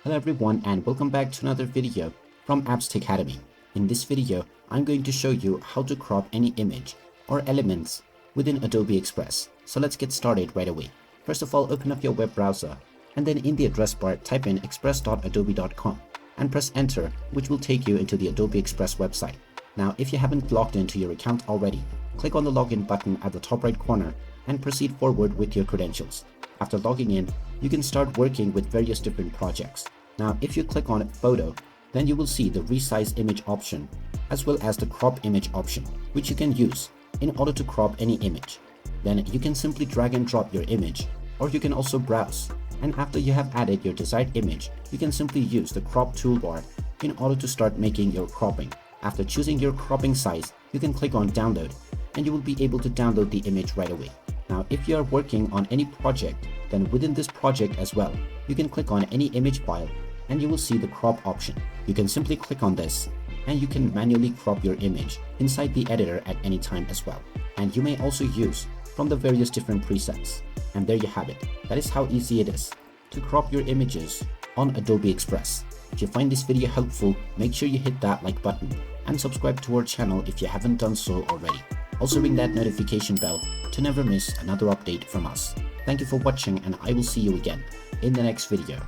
Hello everyone and welcome back to another video from Apps Academy. In this video, I'm going to show you how to crop any image or elements within Adobe Express. So let's get started right away. First of all, open up your web browser and then in the address bar type in express.adobe.com and press enter, which will take you into the Adobe Express website. Now, if you haven't logged into your account already, click on the login button at the top right corner and proceed forward with your credentials. After logging in, you can start working with various different projects. Now, if you click on photo, then you will see the resize image option as well as the crop image option, which you can use in order to crop any image. Then you can simply drag and drop your image, or you can also browse. And after you have added your desired image, you can simply use the crop toolbar in order to start making your cropping. After choosing your cropping size, you can click on download and you will be able to download the image right away. Now, if you are working on any project, then within this project as well, you can click on any image file and you will see the crop option. You can simply click on this and you can manually crop your image inside the editor at any time as well. And you may also use from the various different presets. And there you have it. That is how easy it is to crop your images on Adobe Express. If you find this video helpful, make sure you hit that like button and subscribe to our channel if you haven't done so already. Also ring that notification bell to never miss another update from us. Thank you for watching and I will see you again in the next video.